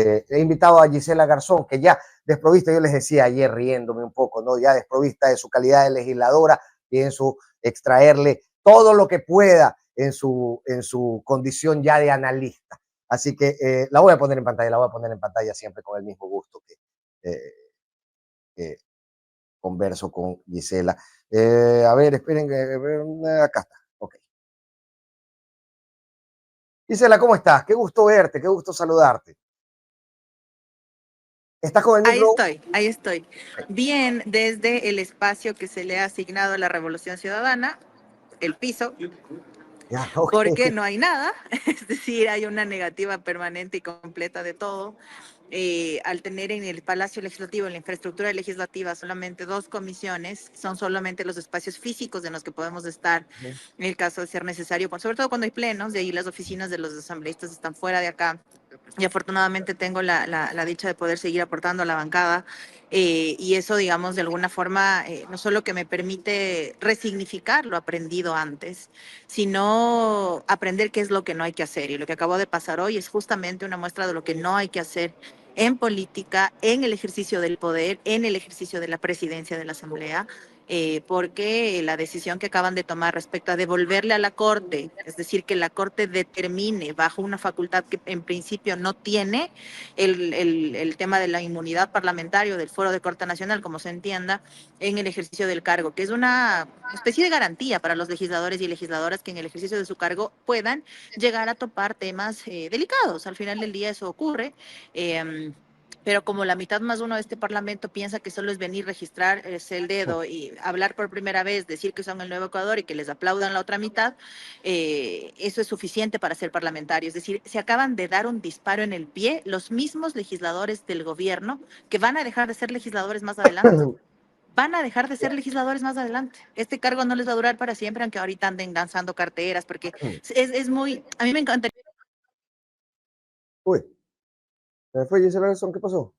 he invitado a Gisela Garzón, que ya desprovista, yo les decía ayer riéndome un poco, ¿no? Ya desprovista de su calidad de legisladora, pienso extraerle todo lo que pueda en su condición ya de analista. Así que la voy a poner en pantalla, siempre con el mismo gusto que converso con Gisela. A ver, esperen, acá está. Ok. Gisela, ¿cómo estás? Qué gusto verte, qué gusto saludarte. ¿Estás con el micro? Ahí estoy. Bien, desde el espacio que se le ha asignado a la Revolución Ciudadana, el piso, Ya, okay. Porque no hay nada, es decir, hay una negativa permanente y completa de todo. Al tener en el Palacio Legislativo, en la infraestructura legislativa, solamente 2 comisiones, son solamente los espacios físicos en los que podemos estar, en el caso de ser necesario, sobre todo cuando hay plenos, de ahí las oficinas de los asambleístas están fuera de acá. Y afortunadamente tengo la dicha de poder seguir aportando a la bancada, y eso, digamos, de alguna forma, no solo que me permite resignificar lo aprendido antes, sino aprender qué es lo que no hay que hacer. Y lo que acabó de pasar hoy es justamente una muestra de lo que no hay que hacer en política, en el ejercicio del poder, en el ejercicio de la presidencia de la Asamblea, porque la decisión que acaban de tomar respecto a devolverle a la Corte, es decir, que la Corte determine bajo una facultad que en principio no tiene el tema de la inmunidad parlamentaria o del foro de Corte Nacional, como se entienda, en el ejercicio del cargo, que es una especie de garantía para los legisladores y legisladoras que en el ejercicio de su cargo puedan llegar a topar temas delicados. Al final del día eso ocurre. Pero como la mitad más uno de este Parlamento piensa que solo es venir, registrar el dedo y hablar por primera vez, decir que son el nuevo Ecuador y que les aplaudan la otra mitad, eso es suficiente para ser parlamentario. Es decir, se acaban de dar un disparo en el pie los mismos legisladores del gobierno que van a dejar de ser legisladores más adelante. Van a dejar de ser legisladores más adelante. Este cargo no les va a durar para siempre, aunque ahorita anden lanzando carteras, porque es muy... A mí me encanta... Uy, ¿se me fue Gisela Garzón? ¿Qué pasó?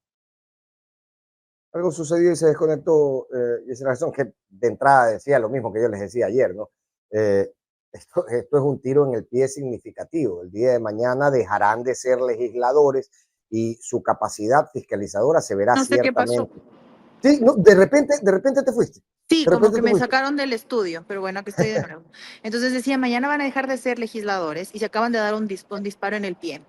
Algo sucedió y se desconectó Gisela Garzón, que de entrada decía lo mismo que yo les decía ayer, ¿no? Esto es un tiro en el pie significativo. El día de mañana dejarán de ser legisladores y su capacidad fiscalizadora se verá No sé qué pasó. ciertamente. Sí, no, de repente te fuiste. Sí, De como repente que te me fuiste. sacaron del estudio, pero bueno, aquí estoy de nuevo. Entonces decía, mañana van a dejar de ser legisladores y se acaban de dar un disparo en el pie,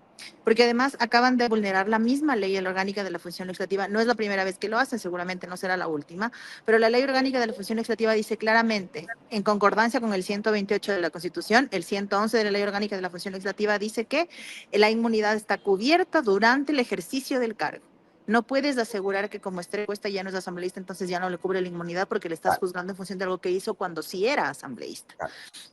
porque además acaban de vulnerar la misma ley orgánica de la función legislativa. No es la primera vez que lo hacen, seguramente no será la última, pero la ley orgánica de la función legislativa dice claramente, en concordancia con el 128 de la Constitución, el 111 de la ley orgánica de la función legislativa dice que la inmunidad está cubierta durante el ejercicio del cargo. No puedes asegurar que como esté puesta ya no es asambleísta, entonces ya no le cubre la inmunidad porque le estás juzgando en función de algo que hizo cuando sí era asambleísta.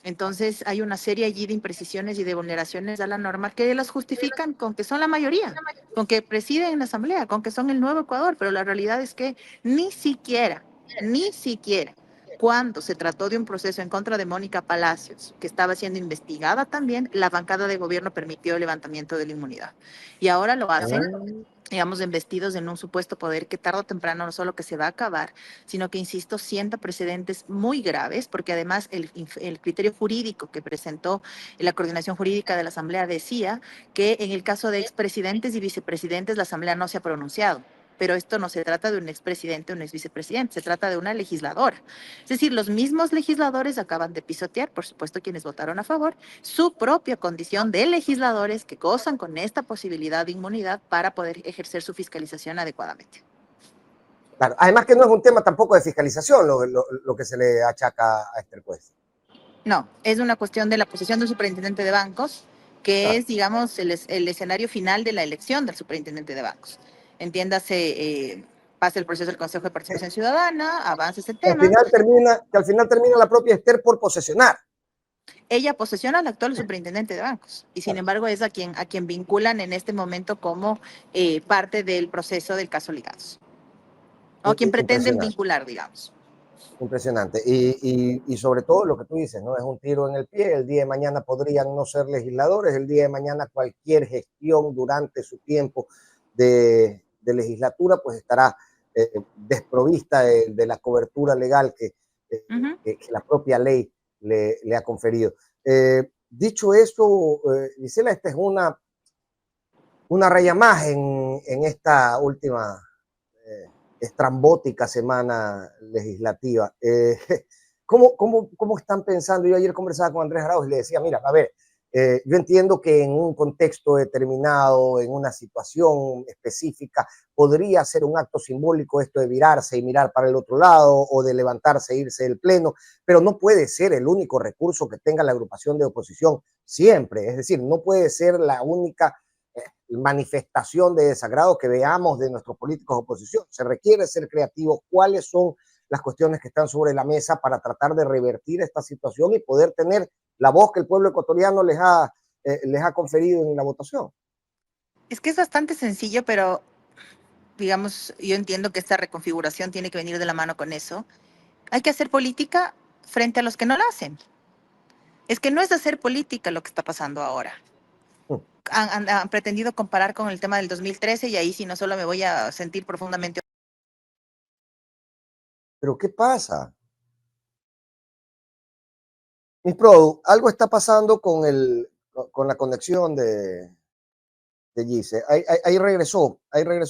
Entonces hay una serie allí de imprecisiones y de vulneraciones a la norma que las justifican con que son la mayoría, con que presiden la asamblea, con que son el nuevo Ecuador, pero la realidad es que ni siquiera cuando se trató de un proceso en contra de Mónica Palacios, que estaba siendo investigada también, la bancada de gobierno permitió el levantamiento de la inmunidad. Y ahora lo hacen, digamos, investidos en un supuesto poder que tarde o temprano no solo que se va a acabar, sino que, insisto, sienta precedentes muy graves, porque además el criterio jurídico que presentó la coordinación jurídica de la Asamblea decía que en el caso de expresidentes y vicepresidentes la Asamblea no se ha pronunciado. Pero esto no se trata de un expresidente o un exvicepresidente, se trata de una legisladora. Es decir, los mismos legisladores acaban de pisotear, por supuesto quienes votaron a favor, su propia condición de legisladores que gozan con esta posibilidad de inmunidad para poder ejercer su fiscalización adecuadamente. Claro, además que no es un tema tampoco de fiscalización lo que se le achaca a Esther Cuesta. No, es una cuestión de la posición del superintendente de bancos, que es, digamos, el escenario final de la elección del superintendente de bancos. Entiéndase, pasa el proceso del Consejo de Participación Ciudadana, avanza ese Que tema. al final termina la propia Esther por posesionar. Ella posesiona al actual superintendente de bancos y sin embargo es a quien vinculan en este momento como parte del proceso del caso Ligados. O a quien pretenden vincular, digamos. Impresionante. Y sobre todo lo que tú dices, ¿no? Es un tiro en el pie. El día de mañana podrían no ser legisladores. El día de mañana cualquier gestión durante su tiempo de legislatura pues estará desprovista de la cobertura legal que la propia ley le ha conferido. Dicho eso, Gisela, esta es una una raya más en esta última estrambótica semana legislativa. ¿Cómo están pensando? Yo ayer conversaba con Andrés Arauz y le decía, mira, a ver, yo entiendo que en un contexto determinado, en una situación específica, podría ser un acto simbólico esto de virarse y mirar para el otro lado o de levantarse e irse del pleno, pero no puede ser el único recurso que tenga la agrupación de oposición siempre. Es decir, no puede ser la única manifestación de desagrado que veamos de nuestros políticos de oposición. Se requiere ser creativos. ¿Cuáles son las cuestiones que están sobre la mesa para tratar de revertir esta situación y poder tener la voz que el pueblo ecuatoriano les ha conferido en la votación? Es que es bastante sencillo, pero digamos, yo entiendo que esta reconfiguración tiene que venir de la mano con eso. Hay que hacer política frente a los que no la hacen. Es que no es de hacer política lo que está pasando ahora. Han pretendido comparar con el tema del 2013 y ahí sí no solo me voy a sentir profundamente. Pero ¿qué pasa? Mis Pro, algo está pasando con la conexión de Gise. Ahí regresó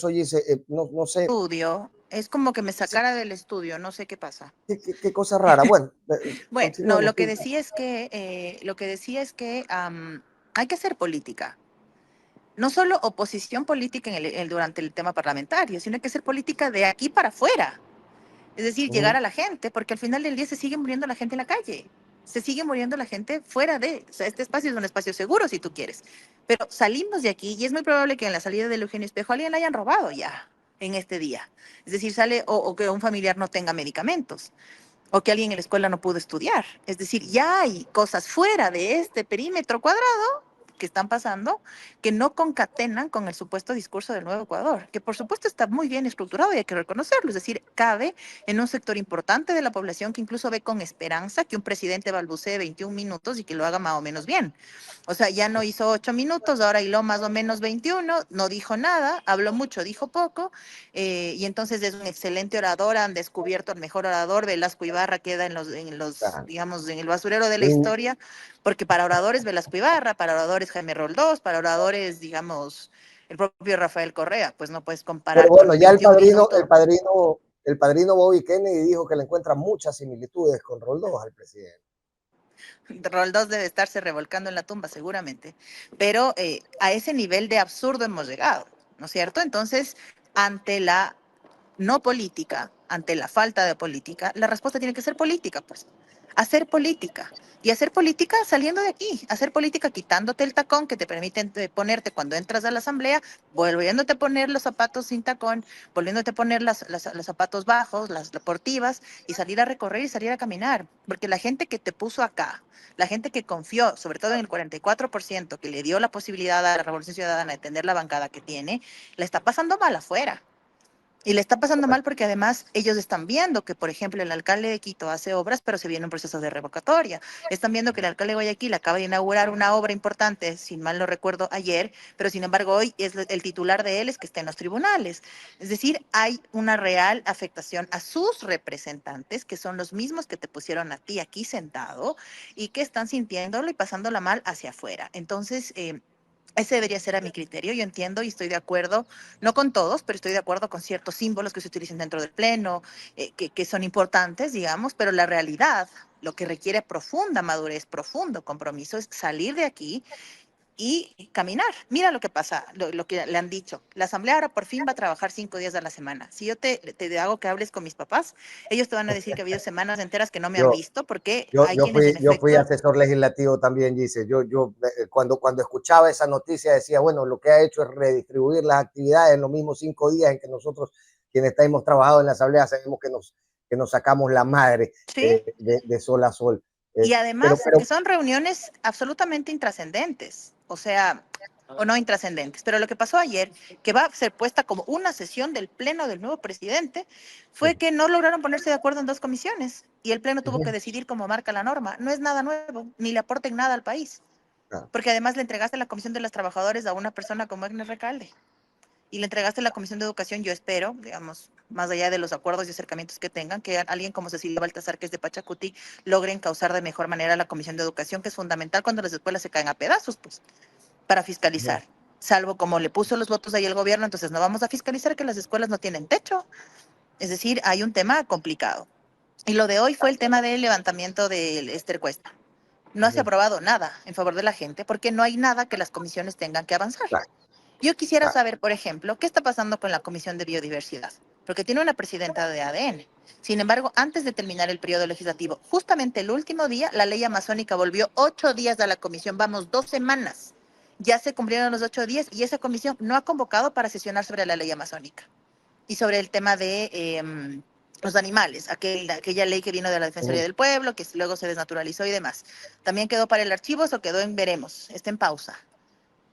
Gise. No sé. Estudio, es como que me sacara del estudio, no sé qué pasa. Qué cosa rara. Bueno, Bueno, no, continuamos. Sí. lo que decía es que hay que hacer política. No solo oposición política durante el tema parlamentario, sino hay que hacer política de aquí para afuera. Es decir, llegar Ujú. a la gente, porque al final del día se sigue muriendo la gente en la calle. Se sigue muriendo la gente fuera de. O sea, este espacio es un espacio seguro si tú quieres. Pero salimos de aquí y es muy probable que en la salida del Eugenio Espejo alguien la hayan robado ya en este día. Es decir, sale o que un familiar no tenga medicamentos o que alguien en la escuela no pudo estudiar. Es decir, ya hay cosas fuera de este perímetro cuadrado que están pasando que no concatenan con el supuesto discurso del Nuevo Ecuador, que por supuesto está muy bien estructurado y hay que reconocerlo, es decir, cabe en un sector importante de la población que incluso ve con esperanza que un presidente balbucee 21 minutos y que lo haga más o menos bien. O sea, ya no hizo 8 minutos, ahora hiló más o menos 21, no dijo nada, habló mucho, dijo poco, y entonces es un excelente orador, han descubierto el mejor orador, Velasco Ibarra queda Ah, digamos, en el basurero de la in- historia, porque para oradores Velasco Ibarra, para oradores Jaime Roldós, para oradores, digamos, el propio Rafael Correa, pues no puedes pero comparar bueno, con ya 21 minutos. el padrino Bobby Kennedy dijo que le encuentra muchas similitudes con Roldós al presidente. Roldós debe estarse revolcando en la tumba seguramente, pero a ese nivel de absurdo hemos llegado, ¿no es cierto? Entonces, ante la no política, ante la falta de política, la respuesta tiene que ser política, pues. Hacer política. Y hacer política saliendo de aquí, hacer política quitándote el tacón que te permiten ponerte cuando entras a la asamblea, volviéndote a poner los zapatos sin tacón, volviéndote a poner los zapatos bajos, las deportivas, y salir a recorrer y salir a caminar. Porque la gente que te puso acá, la gente que confió, sobre todo en el 44%, que le dio la posibilidad a la Revolución Ciudadana de tener la bancada que tiene, la está pasando mal afuera. Y le está pasando mal porque además ellos están viendo que, por ejemplo, el alcalde de Quito hace obras, pero se viene un proceso de revocatoria. Están viendo que el alcalde de Guayaquil acaba de inaugurar una obra importante, si mal no recuerdo, ayer, pero sin embargo hoy es el titular de él es que está en los tribunales. Es decir, hay una real afectación a sus representantes, que son los mismos que te pusieron a ti aquí sentado y que están sintiéndolo y pasándola mal hacia afuera. Entonces, ese debería ser a mi criterio. Yo entiendo y estoy de acuerdo, no con todos, pero estoy de acuerdo con ciertos símbolos que se utilizan dentro del pleno, que son importantes, digamos, pero la realidad, lo que requiere profunda madurez, profundo compromiso, es salir de aquí y caminar. Mira lo que pasa, lo que le han dicho. La asamblea ahora por fin va a trabajar 5 días a la semana. Si yo te hago que hables con mis papás, ellos te van a decir que ha habido semanas enteras que no me han Yo, visto porque hay quienes en yo fui efecto. asesor legislativo también, dice. Cuando escuchaba esa noticia decía, bueno, lo que ha hecho es redistribuir las actividades en los mismos 5 días en que nosotros, quienes hemos trabajado en la asamblea, sabemos que nos sacamos la madre Sí, de sol a sol. y además Pero que son reuniones absolutamente intrascendentes, o sea, o no intrascendentes. Pero lo que pasó ayer, que va a ser puesta como una sesión del Pleno del nuevo presidente, fue que no lograron ponerse de acuerdo en dos comisiones y el Pleno tuvo que decidir como marca la norma. No es nada nuevo, ni le aporten nada al país, porque además le entregaste la Comisión de los Trabajadores a una persona como Agnes Recalde y le entregaste la Comisión de Educación, yo espero, digamos, más allá de los acuerdos y acercamientos que tengan, que alguien como Cecilia Baltasar, que es de Pachacuti, logren causar de mejor manera la Comisión de Educación, que es fundamental cuando las escuelas se caen a pedazos, pues, para fiscalizar. salvo como le puso los votos ahí el gobierno, entonces no vamos a fiscalizar que las escuelas no tienen techo. Es decir, hay un tema complicado. Y lo de hoy fue el tema del levantamiento del Esther Cuesta. No se ha aprobado nada en favor de la gente porque no hay nada que las comisiones tengan que avanzar. Claro, Yo quisiera claro. saber, por ejemplo, qué está pasando con la Comisión de Biodiversidad, porque tiene una presidenta de ADN. Sin embargo, antes de terminar el periodo legislativo, justamente el último día, la ley amazónica volvió 8 días a la comisión, vamos, 2 semanas. Ya se cumplieron los 8 días y esa comisión no ha convocado para sesionar sobre la ley amazónica y sobre el tema de los animales, aquella ley que vino de la Defensoría Ujú. del Pueblo, que luego se desnaturalizó y demás. También quedó para el archivo, eso quedó en veremos, está en pausa.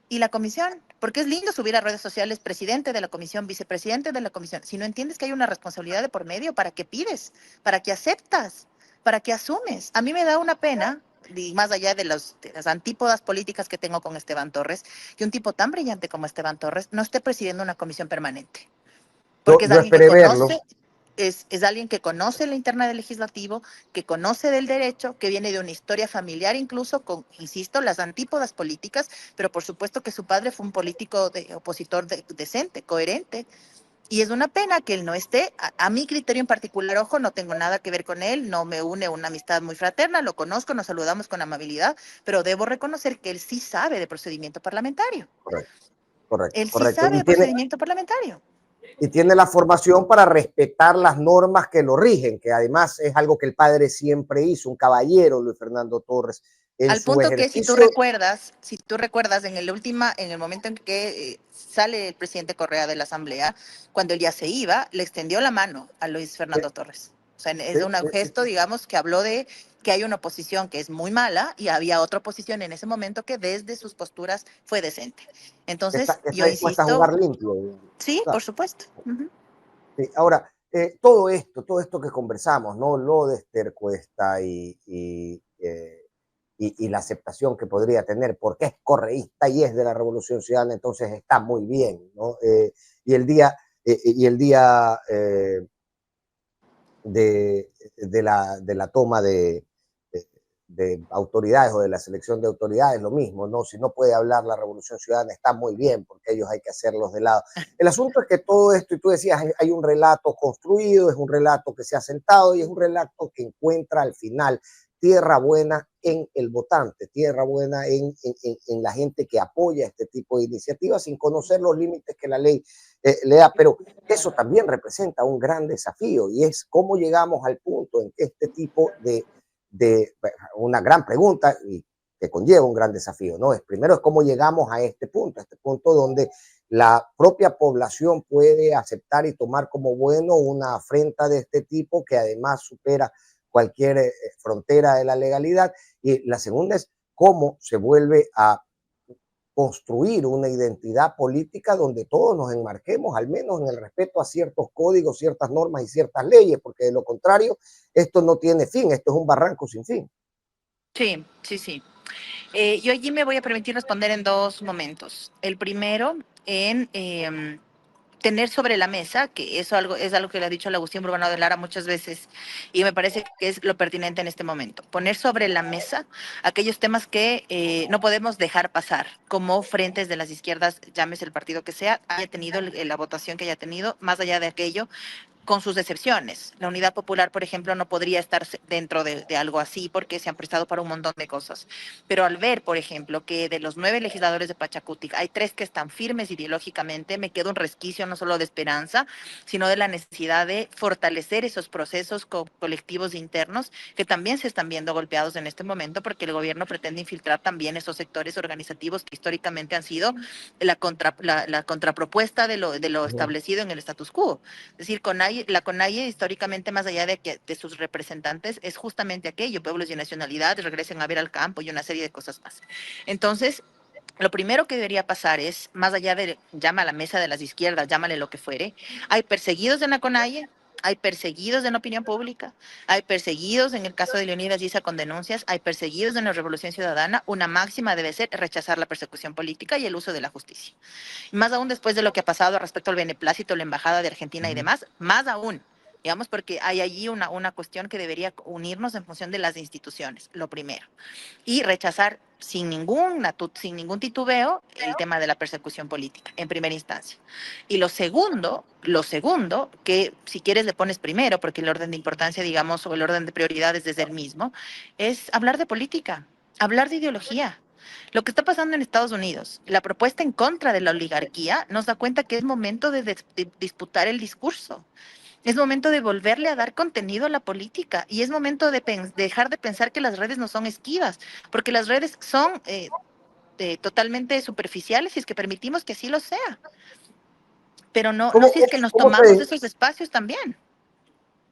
Y la comisión, porque es lindo subir a redes sociales presidente de la comisión, vicepresidente de la comisión. Si no entiendes que hay una responsabilidad de por medio, ¿para qué pides? ¿Para qué aceptas? ¿Para qué asumes? A mí me da una pena, y más allá de las antípodas políticas que tengo con Esteban Torres, que un tipo tan brillante como Esteban Torres no esté presidiendo una comisión permanente. Porque es Yo alguien que esperé verlo. conoce, es alguien que conoce la interna del legislativo, que conoce del derecho, que viene de una historia familiar incluso con, insisto, las antípodas políticas, pero por supuesto que su padre fue un político opositor decente, coherente. Y es una pena que él no esté. A mi criterio en particular, ojo, no tengo nada que ver con él, no me une una amistad muy fraterna, lo conozco, nos saludamos con amabilidad, pero debo reconocer que él sí sabe de procedimiento parlamentario. Correcto, correcto, Él sí correcto. sabe de procedimiento parlamentario. Y tiene la formación para respetar las normas que lo rigen, que además es algo que el padre siempre hizo, un caballero, Luis Fernando Torres, en Al su punto que ejercicio. si tú recuerdas en el momento en que sale el presidente Correa de la Asamblea, cuando él ya se iba, le extendió la mano a Luis Sí, Fernando Torres. O sea, es sí, un sí, sí, gesto, sí. digamos, que habló de que hay una oposición que es muy mala y había otra oposición en ese momento que desde sus posturas fue decente. Entonces, Que está yo dispuesta a insisto, jugar limpio. sí, por Claro. supuesto. Ujú. Sí. Ahora, todo esto que conversamos, ¿no? Lo de Esther Cuesta y la aceptación que podría tener, porque es correísta y es de la Revolución Ciudadana, entonces está muy bien, ¿no? Y el día de la toma de autoridades o de la selección de autoridades, lo mismo, ¿no? Si no puede hablar la Revolución Ciudadana, está muy bien, porque ellos hay que hacerlos de lado. El asunto es que todo esto, y tú decías, hay un relato construido, es un relato que se ha sentado y es un relato que encuentra al final tierra buena en el votante, tierra buena en la gente que apoya este tipo de iniciativas sin conocer los límites que la ley le da, pero eso también representa un gran desafío y es cómo llegamos al punto en que este tipo de una gran pregunta y que conlleva un gran desafío, ¿no? Primero es cómo llegamos a este punto donde la propia población puede aceptar y tomar como bueno una afrenta de este tipo que además supera cualquier frontera de la legalidad. Y la segunda es cómo se vuelve a construir una identidad política donde todos nos enmarquemos, al menos en el respeto a ciertos códigos, ciertas normas y ciertas leyes, porque de lo contrario, esto no tiene fin, esto es un barranco sin fin. Sí, sí, sí. Yo allí me voy a permitir responder en dos momentos. El primero, en tener sobre la mesa, que eso es algo que le ha dicho el Agustín Urbano de Lara muchas veces, y me parece que es lo pertinente en este momento. Poner sobre la mesa aquellos temas que no podemos dejar pasar, como frentes de las izquierdas, llámese el partido que sea, haya tenido la votación que haya tenido, más allá de aquello, con sus excepciones. La Unidad Popular, por ejemplo, no podría estar dentro de algo así porque se han prestado para un montón de cosas. Pero al ver, por ejemplo, que de los 9 legisladores de Pachacutic hay 3 que están firmes ideológicamente, me queda un resquicio no solo de esperanza, sino de la necesidad de fortalecer esos procesos colectivos internos que también se están viendo golpeados en este momento porque el gobierno pretende infiltrar también esos sectores organizativos que históricamente han sido la contrapropuesta de lo establecido en el status quo. Es decir, la CONAIE históricamente, más allá de sus representantes, es justamente aquello, pueblos y nacionalidades regresen a ver al campo y una serie de cosas más. Entonces, lo primero que debería pasar es, más allá de, llama a la mesa de las izquierdas, llámale lo que fuere, hay perseguidos en la CONAIE, hay perseguidos en la opinión pública, hay perseguidos en el caso de Leonidas Giza con denuncias, hay perseguidos en la Revolución Ciudadana, una máxima debe ser rechazar la persecución política y el uso de la justicia. Más aún después de lo que ha pasado respecto al beneplácito, la embajada de Argentina y demás, más aún. digamos, porque hay allí una cuestión que debería unirnos en función de las instituciones, lo primero, y rechazar sin ningún titubeo el tema de la persecución política, en primera instancia. Y lo segundo, que si quieres le pones primero, porque el orden de importancia, digamos, o el orden de prioridades es el mismo, es hablar de política, hablar de ideología. Lo que está pasando en Estados Unidos, la propuesta en contra de la oligarquía, nos da cuenta que es momento de disputar el discurso. Es momento de volverle a dar contenido a la política y es momento de dejar de pensar que las redes no son esquivas, porque las redes son totalmente superficiales si es que permitimos que así lo sea. Pero no si es que nos tomamos esos espacios también.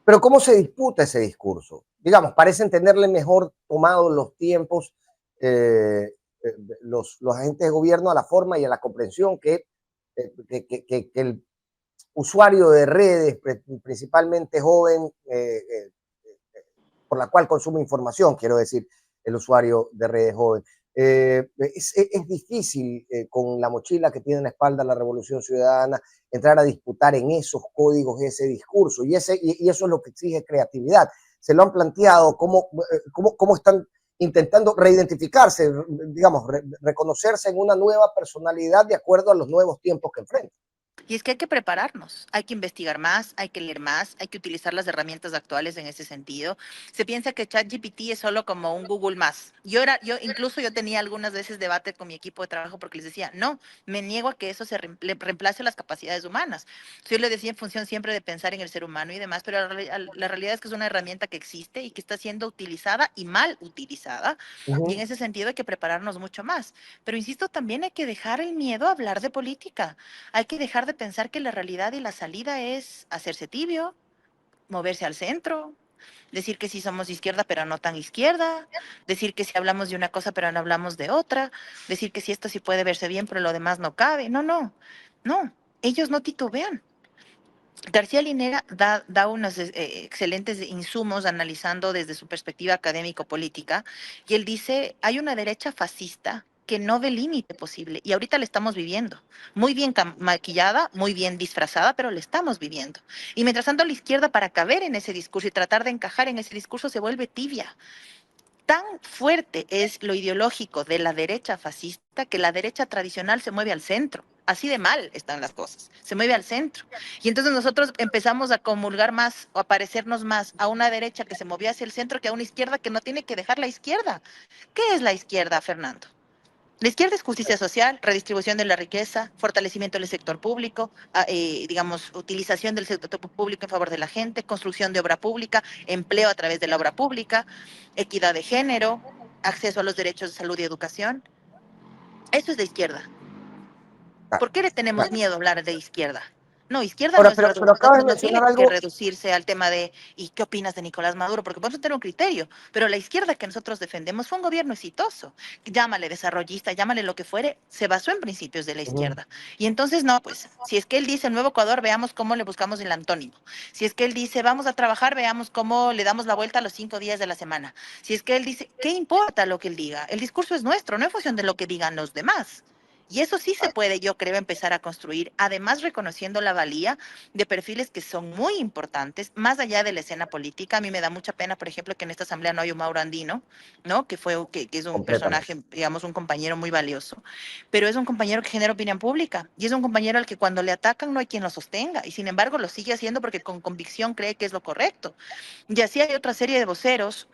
Pero ¿cómo se disputa ese discurso? Digamos, parecen tenerle mejor tomado los tiempos los agentes de gobierno a la forma y a la comprensión que el usuario de redes, principalmente joven, por la cual consume información, quiero decir, el usuario de redes joven. Es difícil con la mochila que tiene en la espalda la Revolución Ciudadana entrar a disputar en esos códigos ese discurso y eso es lo que exige creatividad. Se lo han planteado, cómo están intentando reidentificarse, digamos, reconocerse en una nueva personalidad de acuerdo a los nuevos tiempos que enfrentan. Y es que hay que prepararnos, hay que investigar más, hay que leer más, hay que utilizar las herramientas actuales en ese sentido. Se piensa que ChatGPT es solo como un Google más. Incluso yo tenía algunas veces debate con mi equipo de trabajo porque les decía, no, me niego a que eso reemplace las capacidades humanas. Yo le decía en función siempre de pensar en el ser humano y demás, pero la realidad es que es una herramienta que existe y que está siendo utilizada y mal utilizada. Y en ese sentido hay que prepararnos mucho más. Pero insisto, también hay que dejar el miedo a hablar de política. Hay que dejar de pensar que la realidad y la salida es hacerse tibio, moverse al centro, decir que sí somos izquierda pero no tan izquierda, decir que sí hablamos de una cosa pero no hablamos de otra, decir que sí esto sí puede verse bien pero lo demás no cabe. No, ellos no titubean. García Linera da unos excelentes insumos analizando desde su perspectiva académico-política y él dice, hay una derecha fascista que no ve límite posible y ahorita la estamos viviendo, muy bien maquillada, muy bien disfrazada, pero la estamos viviendo. Y mientras tanto la izquierda para caber en ese discurso y tratar de encajar en ese discurso se vuelve tibia. Tan fuerte es lo ideológico de la derecha fascista que la derecha tradicional se mueve al centro. Así de mal están las cosas. Se mueve al centro. Y entonces nosotros empezamos a comulgar más o a parecernos más a una derecha que se movía hacia el centro que a una izquierda que no tiene que dejar la izquierda. ¿Qué es la izquierda, Fernando? La izquierda es justicia social, redistribución de la riqueza, fortalecimiento del sector público, digamos, utilización del sector público en favor de la gente, construcción de obra pública, empleo a través de la obra pública, equidad de género, acceso a los derechos de salud y educación. Eso es de izquierda. Claro, ¿Por qué le tenemos claro. miedo a hablar de izquierda? No, izquierda Ahora, pero acabas de no tiene mencionar que algo. reducirse al tema de ¿y qué opinas de Nicolás Maduro? Porque podemos tener un criterio, pero la izquierda que nosotros defendemos fue un gobierno exitoso. Llámale desarrollista, llámale lo que fuere, se basó en principios de la izquierda. Y entonces, no, pues, si es que él dice Nuevo Ecuador, veamos cómo le buscamos el antónimo. Si es que él dice vamos a trabajar, veamos cómo le damos la vuelta a los 5 días de la semana. Si es que él dice, ¿qué importa lo que él diga? El discurso es nuestro, no en función de lo que digan los demás. Y eso sí se puede, yo creo, empezar a construir, además reconociendo la valía de perfiles que son muy importantes, más allá de la escena política. A mí me da mucha pena, por ejemplo, que en esta asamblea no hay un Mauro Andino, ¿no? Que es un Completamente. personaje, digamos, un compañero muy valioso, pero es un compañero que genera opinión pública y es un compañero al que cuando le atacan no hay quien lo sostenga y sin embargo lo sigue haciendo porque con convicción cree que es lo correcto. Y así hay otra serie de voceros.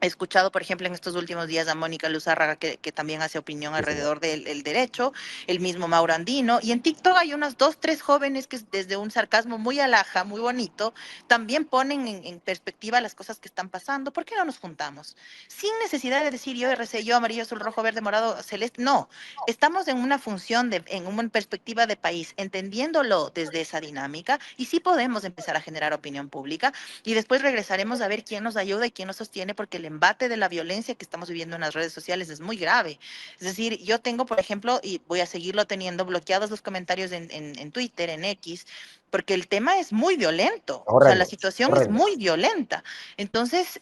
He escuchado, por ejemplo, en estos últimos días a Mónica Luzárraga, que también hace opinión Sí, señor. alrededor del derecho, el mismo Mauro Andino, y en TikTok hay unas 2, 3 jóvenes que desde un sarcasmo muy alhaja, muy bonito, también ponen en perspectiva las cosas que están pasando. ¿Por qué no nos juntamos? Sin necesidad de decir yo RC, yo amarillo, azul, rojo, verde, morado, celeste. No, estamos en una función, en una perspectiva de país, entendiéndolo desde esa dinámica, y sí podemos empezar a generar opinión pública, y después regresaremos a ver quién nos ayuda y quién nos sostiene, porque el embate de la violencia que estamos viviendo en las redes sociales es muy grave. Es decir, yo tengo, por ejemplo, y voy a seguirlo teniendo, bloqueados los comentarios en Twitter, en X, porque el tema es muy violento, o sea, la Horrendo, situación es horrendo. muy violenta. Entonces,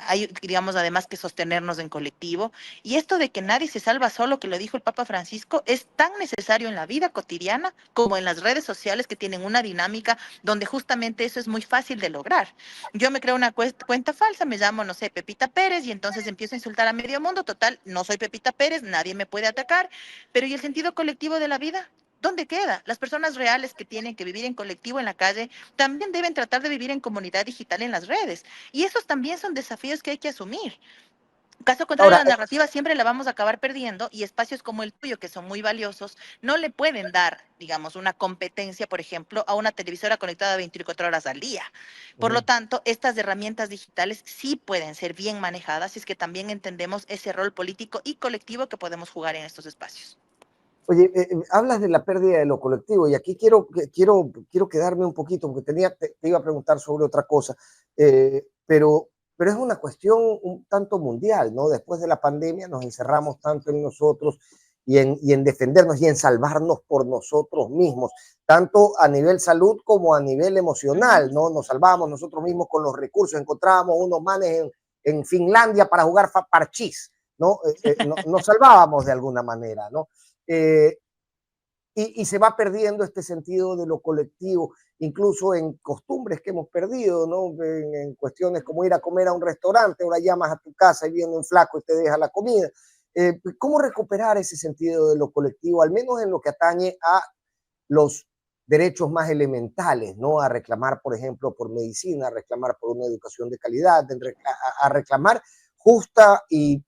hay, digamos, además que sostenernos en colectivo. Y esto de que nadie se salva solo, que lo dijo el Papa Francisco, es tan necesario en la vida cotidiana como en las redes sociales que tienen una dinámica donde justamente eso es muy fácil de lograr. Yo me creo una cuenta falsa, me llamo, no sé, Pepita Pérez, y entonces empiezo a insultar a medio mundo. Total, no soy Pepita Pérez, nadie me puede atacar, pero ¿y el sentido colectivo de la vida? ¿Dónde queda? Las personas reales que tienen que vivir en colectivo en la calle también deben tratar de vivir en comunidad digital en las redes. Y esos también son desafíos que hay que asumir. Caso contrario, Ahora, la narrativa siempre la vamos a acabar perdiendo y espacios como el tuyo, que son muy valiosos, no le pueden dar, digamos, una competencia, por ejemplo, a una televisora conectada 24 horas al día. Por lo tanto, estas herramientas digitales sí pueden ser bien manejadas si es que también entendemos ese rol político y colectivo que podemos jugar en estos espacios. oye, hablas de la pérdida de lo colectivo y aquí quiero quedarme un poquito porque te iba a preguntar sobre otra cosa, pero es una cuestión un tanto mundial, ¿no? Después de la pandemia nos encerramos tanto en nosotros y en defendernos y en salvarnos por nosotros mismos, tanto a nivel salud como a nivel emocional, ¿no? Nos salvamos nosotros mismos con los recursos, encontrábamos unos manes en Finlandia para jugar parchís, ¿no? Nos salvábamos de alguna manera, ¿no? Eh, y se va perdiendo este sentido de lo colectivo, incluso en costumbres que hemos perdido, ¿no? En cuestiones como ir a comer a un restaurante, ahora llamas a tu casa y viene un flaco y te deja la comida. ¿Cómo recuperar ese sentido de lo colectivo, al menos en lo que atañe a los derechos más elementales, ¿no? A reclamar, por ejemplo, por medicina, a reclamar por una educación de calidad, a reclamar justa y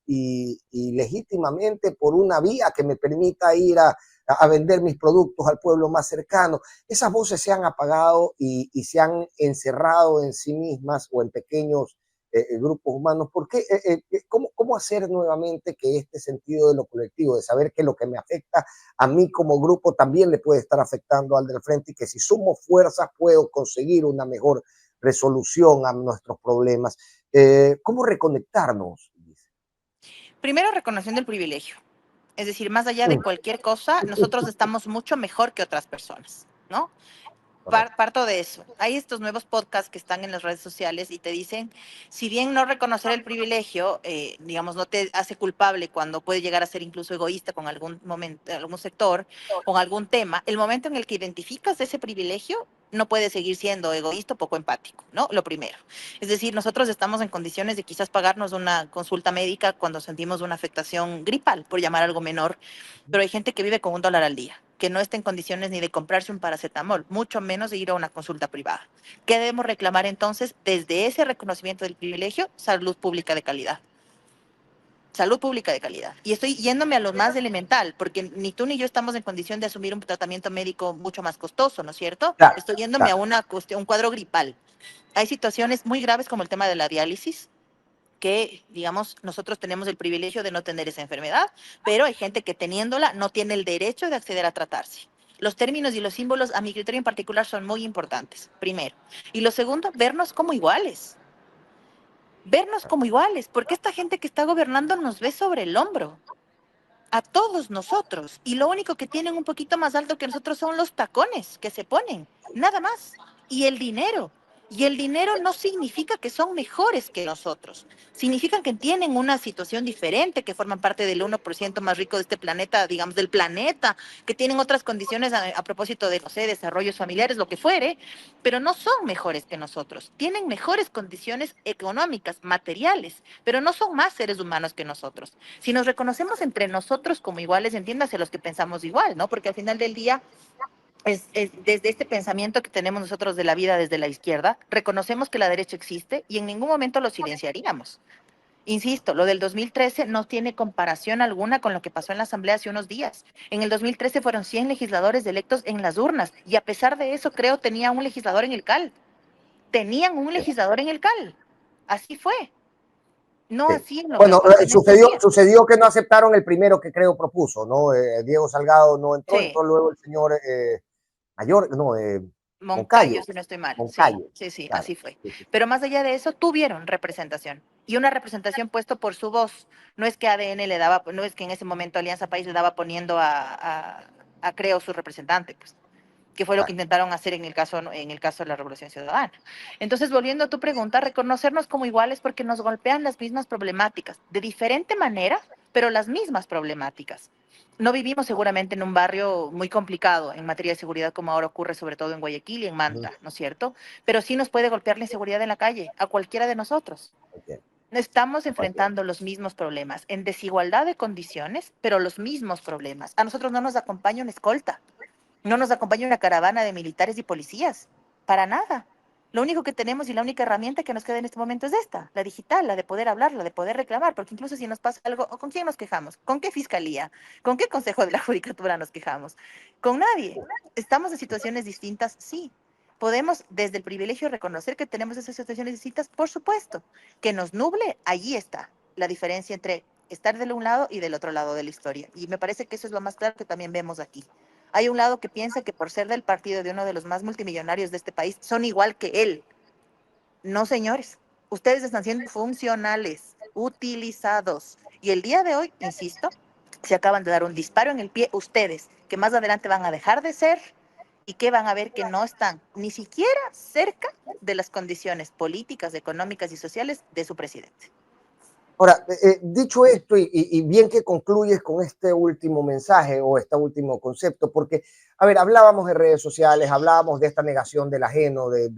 legítimamente por una vía que me permita ir a vender mis productos al pueblo más cercano. Esas voces se han apagado y se han encerrado en sí mismas o en pequeños grupos humanos. ¿Por qué? ¿Cómo hacer nuevamente que este sentido de lo colectivo, de saber que lo que me afecta a mí como grupo también le puede estar afectando al del frente y que si sumo fuerzas puedo conseguir una mejor resolución a nuestros problemas? ¿Cómo reconectarnos? Primero, reconociendo el privilegio. Es decir, más allá de cualquier cosa, nosotros estamos mucho mejor que otras personas, ¿no? Correcto. Parto de eso. Hay estos nuevos podcasts que están en las redes sociales y te dicen, si bien no reconocer el privilegio, digamos, no te hace culpable cuando puede llegar a ser incluso egoísta con algún momento, algún sector, con algún tema, el momento en el que identificas ese privilegio, no puede seguir siendo egoísta o poco empático, ¿no? Lo primero. Es decir, nosotros estamos en condiciones de quizás pagarnos una consulta médica cuando sentimos una afectación gripal, por llamar algo menor, pero hay gente que vive con $1 al día, que no está en condiciones ni de comprarse un paracetamol, mucho menos de ir a una consulta privada. ¿Qué debemos reclamar entonces desde ese reconocimiento del privilegio? Salud pública de calidad. Salud pública de calidad. Y estoy yéndome a lo más elemental, porque ni tú ni yo estamos en condición de asumir un tratamiento médico mucho más costoso, ¿no es cierto? Claro, Estoy yéndome a claro. una cuestión, un cuadro gripal. Hay situaciones muy graves como el tema de la diálisis, que, digamos, nosotros tenemos el privilegio de no tener esa enfermedad, pero hay gente que teniéndola no tiene el derecho de acceder a tratarse. Los términos y los símbolos, a mi criterio en particular, son muy importantes, primero. Y lo segundo, vernos como iguales. Vernos como iguales, porque esta gente que está gobernando nos ve sobre el hombro, a todos nosotros. Y lo único que tienen un poquito más alto que nosotros son los tacones que se ponen, nada más. Y el dinero. Y el dinero no significa que son mejores que nosotros. Significa que tienen una situación diferente, que forman parte del 1% más rico de este planeta, digamos, del planeta, que tienen otras condiciones a propósito de, no sé, desarrollos familiares, lo que fuere, pero no son mejores que nosotros. Tienen mejores condiciones económicas, materiales, pero no son más seres humanos que nosotros. Si nos reconocemos entre nosotros como iguales, entiéndase los que pensamos igual, ¿no? Porque al final del día, desde este pensamiento que tenemos nosotros de la vida desde la izquierda, reconocemos que la derecha existe y en ningún momento lo silenciaríamos. Insisto, lo del 2013 no tiene comparación alguna con lo que pasó en la Asamblea hace unos días. En el 2013 fueron 100 legisladores electos en las urnas y a pesar de eso creo tenía un legislador en el CAL. Tenían un legislador en el CAL. Así fue. No Sí. así Bueno, en estos días. sucedió que no aceptaron el primero que creo propuso, ¿no? Diego Salgado no entró, Sí. entró luego el señor Mayor, no, Moncayo, Moncayo, si no estoy mal. Sí, Moncayo, sí, sí, claro. así fue. Sí, sí. Pero más allá de eso, tuvieron representación. Y una representación puesto por su voz. No es que ADN le daba, no es que en ese momento Alianza País le daba poniendo creo, su representante, pues. que fue lo que intentaron hacer en el caso de la Revolución Ciudadana. Entonces, volviendo a tu pregunta, reconocernos como iguales porque nos golpean las mismas problemáticas, de diferente manera, pero las mismas problemáticas. No vivimos seguramente en un barrio muy complicado en materia de seguridad como ahora ocurre sobre todo en Guayaquil y en Manta, ¿no es cierto? Pero sí nos puede golpear la inseguridad en la calle, a cualquiera de nosotros. Estamos enfrentando los mismos problemas, en desigualdad de condiciones, pero los mismos problemas. A nosotros no nos acompaña una escolta, no nos acompaña una caravana de militares y policías, para nada. Lo único que tenemos y la única herramienta que nos queda en este momento es esta, la digital, la de poder hablar, la de poder reclamar, porque incluso si nos pasa algo, ¿con quién nos quejamos? ¿Con qué fiscalía? ¿Con qué consejo de la judicatura nos quejamos? Con nadie. ¿Estamos en situaciones distintas? Sí. ¿Podemos desde el privilegio reconocer que tenemos esas situaciones distintas? Por supuesto. Que nos nuble, allí está la diferencia entre estar de un lado y del otro lado de la historia. Y me parece que eso es lo más claro que también vemos aquí. Hay un lado que piensa que por ser del partido de uno de los más multimillonarios de este país son igual que él. No, señores. Ustedes están siendo funcionales, utilizados. Y el día de hoy, insisto, se acaban de dar un disparo en el pie ustedes, que más adelante van a dejar de ser y que van a ver que no están ni siquiera cerca de las condiciones políticas, económicas y sociales de su presidente. Ahora, dicho esto, y bien que concluyes con este último mensaje o este último concepto, porque, a ver, hablábamos de redes sociales, hablábamos de esta negación del ajeno, de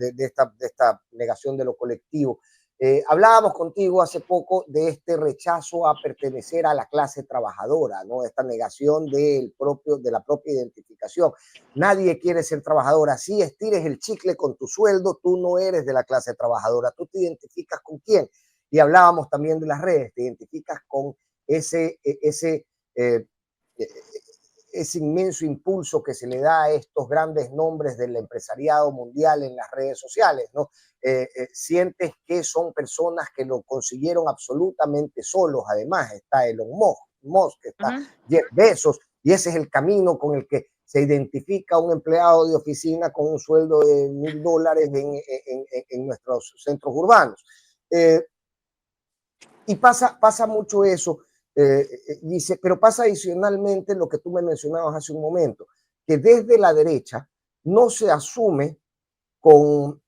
esta negación de lo colectivo. Hablábamos contigo hace poco de este rechazo a pertenecer a la clase trabajadora, ¿no? Esta negación de la propia identificación. Nadie quiere ser trabajador. Así estires el chicle con tu sueldo, tú no eres de la clase trabajadora. ¿Tú te identificas con quién? Y hablábamos también de las redes, te identificas con ese, ese, eh, ese inmenso impulso que se le da a estos grandes nombres del empresariado mundial en las redes sociales, ¿no? Sientes que son personas que lo consiguieron absolutamente solos. Además, está Elon Musk, está Jeff Bezos, y ese es el camino con el que se identifica un empleado de oficina con un sueldo de $1000 en nuestros centros urbanos. Y pasa mucho eso, dice, pero pasa adicionalmente lo que tú me mencionabas hace un momento, que desde la derecha no se asume con,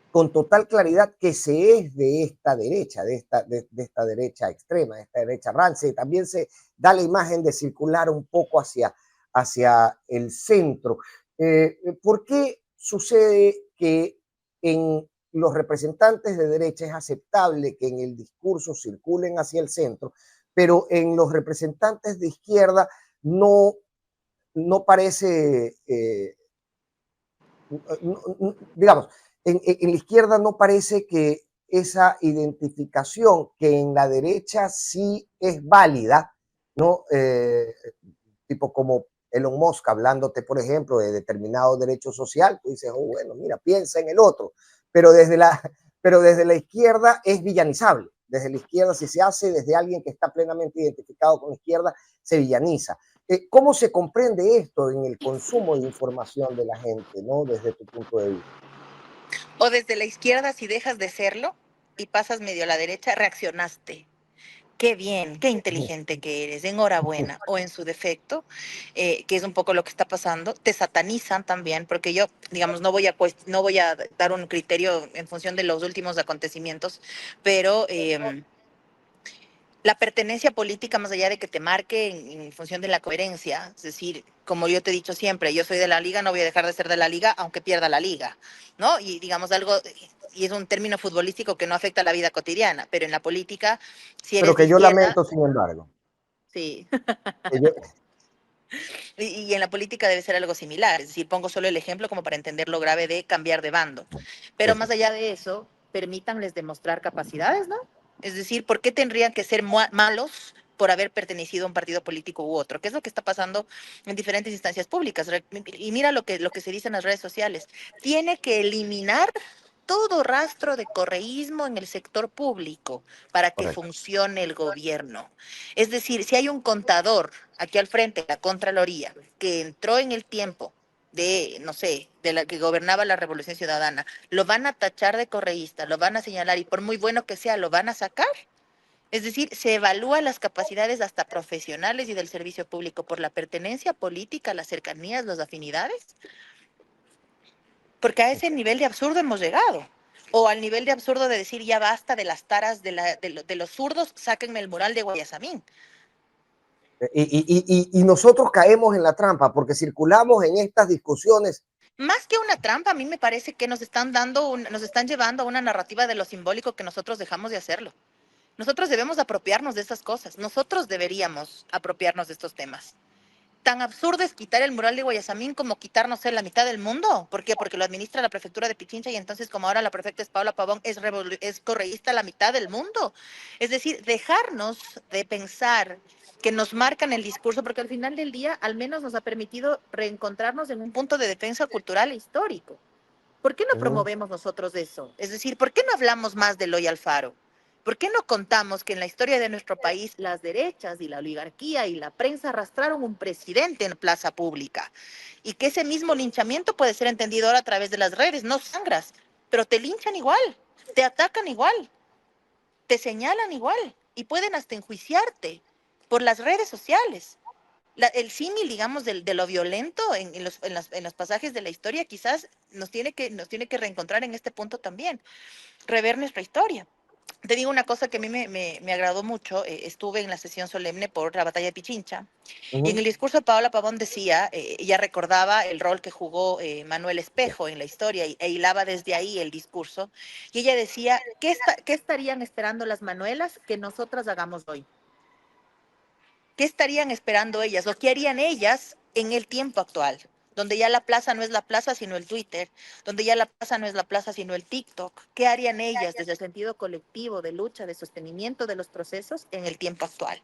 con total claridad que se es de esta derecha, de esta derecha extrema, de esta derecha rancia, y también se da la imagen de circular un poco hacia el centro. ¿Por qué sucede que en los representantes de derecha es aceptable que en el discurso circulen hacia el centro, pero en los representantes de izquierda no parece, digamos, en la izquierda no parece que esa identificación que en la derecha sí es válida, ¿no? Tipo como Elon Musk hablándote, por ejemplo, de determinado derecho social, tú dices, oh, bueno, mira, piensa en el otro, pero desde la izquierda es villanizable. Desde la izquierda, si se hace desde alguien que está plenamente identificado con la izquierda, se villaniza. ¿Cómo se comprende esto en el consumo de información de la gente, ¿no? Desde tu punto de vista. O desde la izquierda, si dejas de serlo y pasas medio a la derecha, reaccionaste. Qué bien, qué inteligente que eres, enhorabuena. O en su defecto, que es un poco lo que está pasando, te satanizan también, porque yo, digamos, no voy a dar un criterio en función de los últimos acontecimientos, pero la pertenencia política, más allá de que te marque en función de la coherencia, es decir, como yo te he dicho siempre, yo soy de la liga, no voy a dejar de ser de la liga, aunque pierda la liga, ¿no? Y digamos algo, y es un término futbolístico que no afecta a la vida cotidiana, pero en la política, si Pero eres de que yo izquierda, lamento, sin embargo. sí. Yo, Y en la política debe ser algo similar, es decir, pongo solo el ejemplo como para entender lo grave de cambiar de bando. Pero sí, más sí. allá de eso, permítanles demostrar capacidades, ¿no? Es decir, ¿por qué tendrían que ser malos por haber pertenecido a un partido político u otro? ¿Qué es lo que está pasando en diferentes instancias públicas? Y mira lo que se dice en las redes sociales. Tiene que eliminar todo rastro de correísmo en el sector público para que Correcto. funcione el gobierno. Es decir, si hay un contador aquí al frente, la Contraloría, que entró en el tiempo de, no sé, de la que gobernaba la Revolución Ciudadana, lo van a tachar de correísta, lo van a señalar y por muy bueno que sea, lo van a sacar. Es decir, se evalúan las capacidades hasta profesionales y del servicio público por la pertenencia política, las cercanías, las afinidades, porque a ese nivel de absurdo hemos llegado. O al nivel de absurdo de decir ya basta de las taras de los zurdos, sáquenme el mural de Guayasamín. Y nosotros caemos en la trampa porque circulamos en estas discusiones. Más que una trampa, a mí me parece que nos están nos están llevando a una narrativa de lo simbólico que nosotros dejamos de hacerlo. Nosotros debemos apropiarnos de esas cosas. Nosotros deberíamos apropiarnos de estos temas. Tan absurdo es quitar el mural de Guayasamín como quitar, no sé, la mitad del mundo. ¿Por qué? Porque lo administra la prefectura de Pichincha y entonces como ahora la prefecta es Paula Pavón, es correísta la mitad del mundo. Es decir, dejarnos de pensar que nos marcan el discurso, porque al final del día al menos nos ha permitido reencontrarnos en un punto de defensa cultural e histórico. ¿Por qué no promovemos nosotros eso? Es decir, ¿por qué no hablamos más de Eloy Alfaro? ¿Por qué no contamos que en la historia de nuestro país las derechas y la oligarquía y la prensa arrastraron un presidente en plaza pública? Y que ese mismo linchamiento puede ser entendido ahora a través de las redes. No sangras, pero te linchan igual, te atacan igual, te señalan igual y pueden hasta enjuiciarte por las redes sociales. El símil, digamos, de lo violento en los pasajes de la historia quizás nos tiene que reencontrar en este punto también, rever nuestra historia. Te digo una cosa que a mí me agradó mucho. Estuve en la sesión solemne por la batalla de Pichincha y en el discurso de Paola Pavón decía, ella recordaba el rol que jugó Manuel Espejo en la historia e hilaba desde ahí el discurso y ella decía, ¿qué estarían esperando las Manuelas que nosotras hagamos hoy? ¿Qué estarían esperando ellas o qué harían ellas en el tiempo actual? Donde ya la plaza no es la plaza sino el Twitter, donde ya la plaza no es la plaza sino el TikTok. ¿Qué harían ellas desde el sentido colectivo de lucha, de sostenimiento de los procesos en el tiempo actual?